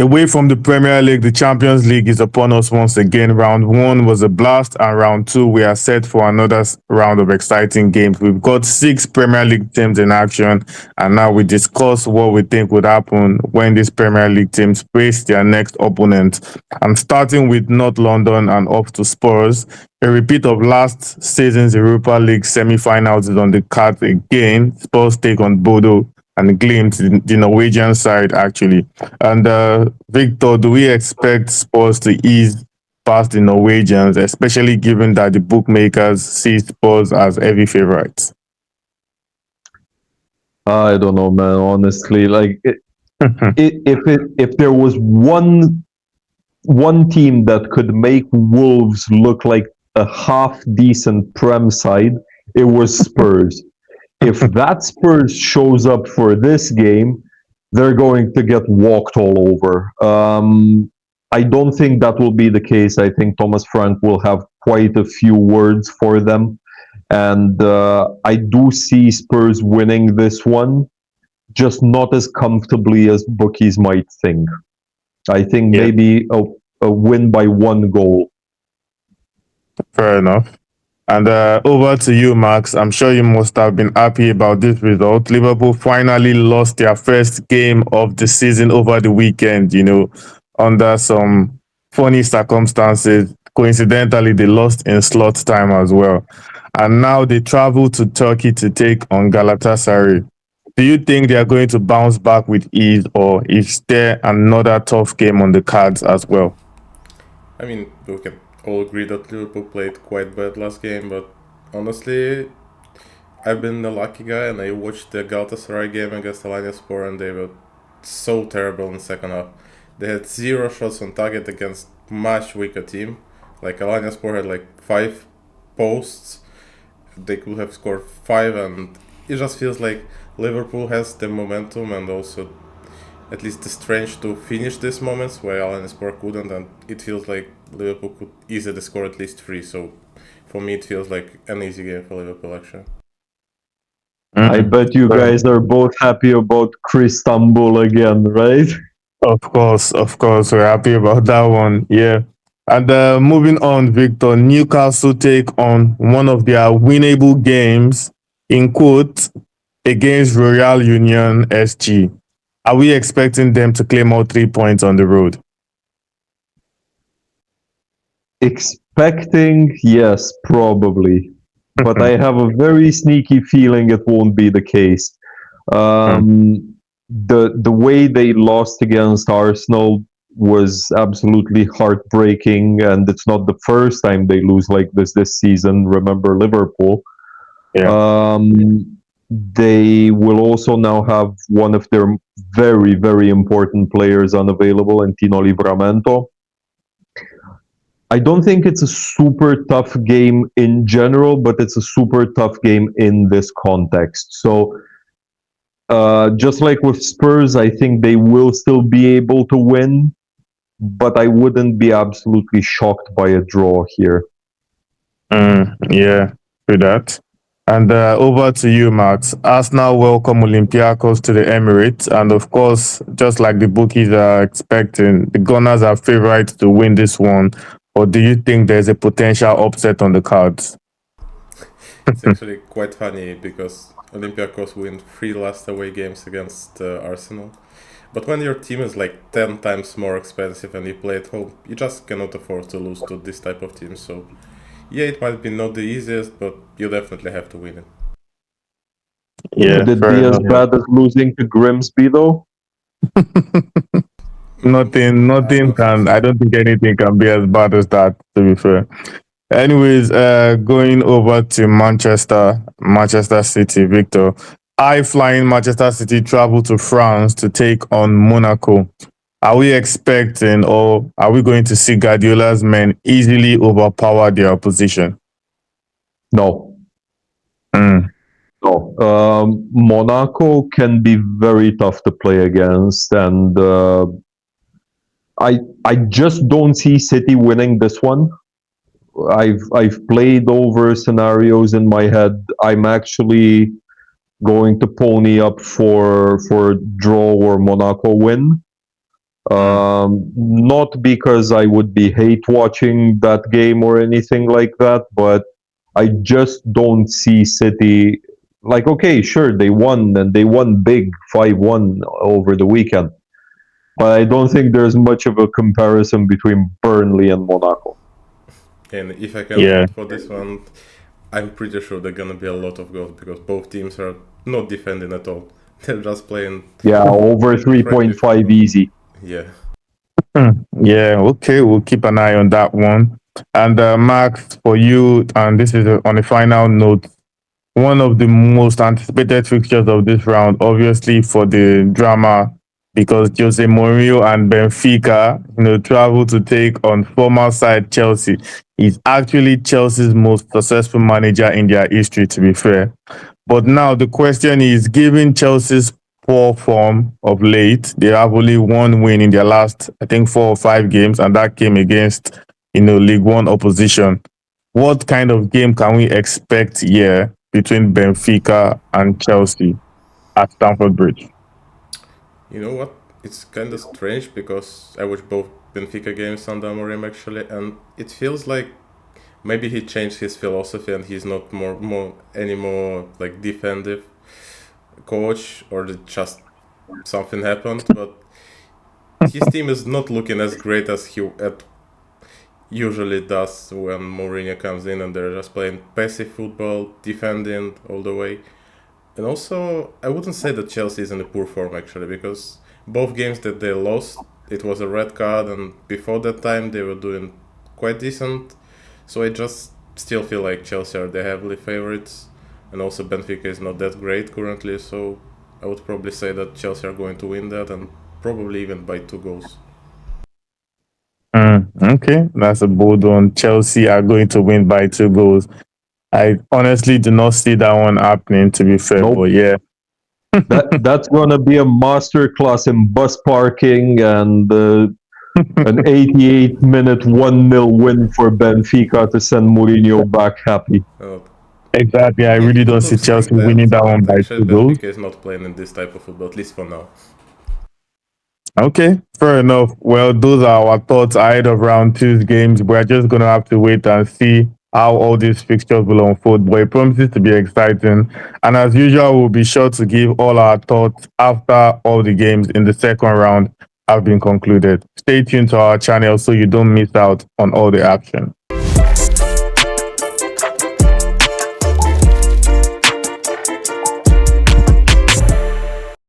Away from the Premier League, the Champions League is upon us once again. Round one was a blast, and round two, we are set for another round of exciting games. We've got 6 Premier League teams in action, and now we discuss what we think would happen when these Premier League teams face their next opponent. I'm starting with North London and up to Spurs. A repeat of last season's Europa League semi-finals is on the cards again. Spurs take on Bodo and Glimt, the Norwegian side, actually. And Victor, do we expect Spurs to ease past the Norwegians, especially given that the bookmakers see Spurs as heavy favorites? I don't know, man. Honestly, like if there was one team that could make Wolves look like a half decent Prem side, it was Spurs. If that Spurs shows up for this game, they're going to get walked all over. I don't think that will be the case. I think Thomas Frank will have quite a few words for them. And I do see Spurs winning this one, just not as comfortably as bookies might think. I think maybe a win by 1 goal. Fair enough. And over to you, Max. I'm sure you must have been happy about this result. Liverpool finally lost their first game of the season over the weekend, under some funny circumstances. Coincidentally, they lost in slot time as well. And now they travel to Turkey to take on Galatasaray. Do you think they are going to bounce back with ease, or is there another tough game on the cards as well? I mean, we can all agree that Liverpool played quite bad last game, but honestly, I've been the lucky guy and I watched the Galatasaray game against Alanyaspor and they were so terrible in the second half. They had 0 shots on target against much weaker team. Like Alanyaspor had like 5 posts, they could have scored 5, and it just feels like Liverpool has the momentum and also at least the strength to finish these moments where Alanyaspor couldn't, and it feels like Liverpool could easily score at least 3. So for me, it feels like an easy game for Liverpool actually. I bet you guys are both happy about Chris Istanbul again, right? Of course, we're happy about that one. Yeah. And moving on, Victor, Newcastle take on one of their winnable games, in quotes, against Royal Union SG. Are we expecting them to claim all 3 points on the road? Expecting, yes, probably. But I have a very sneaky feeling it won't be the case. The way they lost against Arsenal was absolutely heartbreaking, and it's not the first time they lose like this season. Remember Liverpool. Yeah. They will also now have one of their very, very important players unavailable, and Tino Livramento. I don't think it's a super tough game in general, but it's a super tough game in this context. So, just like with Spurs, I think they will still be able to win, but I wouldn't be absolutely shocked by a draw here. Yeah, with that. And over to you, Max. Arsenal welcome Olympiacos to the Emirates. And of course, just like the bookies are expecting, the Gunners are favorites to win this one. Or do you think there's a potential upset on the cards? It's actually quite funny because Olympiacos win 3 last away games against Arsenal. But when your team is like 10 times more expensive and you play at home, you just cannot afford to lose to this type of team. So yeah, it might be not the easiest, but you definitely have to win it. Yeah, would it be as bad as losing to Grimsby though? Nothing can. I don't think anything can be as bad as that, to be fair. Anyways, going over to Manchester City, Victor. High-flying Manchester City travel to France to take on Monaco. Are we expecting, or are we going to see Guardiola's men easily overpower their opposition? No. No. Monaco can be very tough to play against, and I just don't see City winning this one. I've played over scenarios in my head. I'm actually going to pony up for draw or Monaco win. Not because I would be hate watching that game or anything like that, but I just don't see City. Like, okay, sure, they won and they won big 5-1 over the weekend, but I don't think there's much of a comparison between Burnley and Monaco. And if I can Yeah. vote for this one, I'm pretty sure there gonna be a lot of goals because both teams are not defending at all. They're just playing Yeah, over friendly 3.5 football. easy. Yeah. Yeah, okay, we'll keep an eye on that one. And Max, for you, and this is on a final note, one of the most anticipated fixtures of this round, obviously for the drama, because Jose Mourinho and Benfica, travel to take on former side Chelsea. He's actually Chelsea's most successful manager in their history, to be fair. But now the question is, given Chelsea's poor form of late, they have only one win in their last, I think, 4 or 5 games, and that came against, League One opposition. What kind of game can we expect here between Benfica and Chelsea at Stamford Bridge? You know what? It's kind of strange because I watched both Benfica games under Mourinho actually, and it feels like maybe he changed his philosophy and he's not more anymore like defensive coach, or just something happened. But his team is not looking as great as he usually does when Mourinho comes in, and they're just playing passive football, defending all the way. And also, I wouldn't say that Chelsea is in a poor form actually, because both games that they lost, it was a red card, and before that time they were doing quite decent. So I just still feel like Chelsea are the heavily favorites, and also Benfica is not that great currently. So I would probably say that Chelsea are going to win that, and probably even by 2 goals. Okay, that's a bold one. Chelsea are going to win by 2 goals. I honestly do not see that one happening, to be fair, but Nope. yeah. That's gonna be a master class in bus parking and an 88-minute 1-0 win for Benfica to send Mourinho back happy. Uh, Exactly. I really it don't see looks like Chelsea that, winning that one but by actually 2 goals. Benfica is not playing in this type of football, at least for now. Okay, fair enough. Well, those are our thoughts ahead of round two's games. We're just going to have to wait and see how all these fixtures will unfold. But it promises to be exciting. And as usual, we'll be sure to give all our thoughts after all the games in the second round have been concluded. Stay tuned to our channel so you don't miss out on all the action.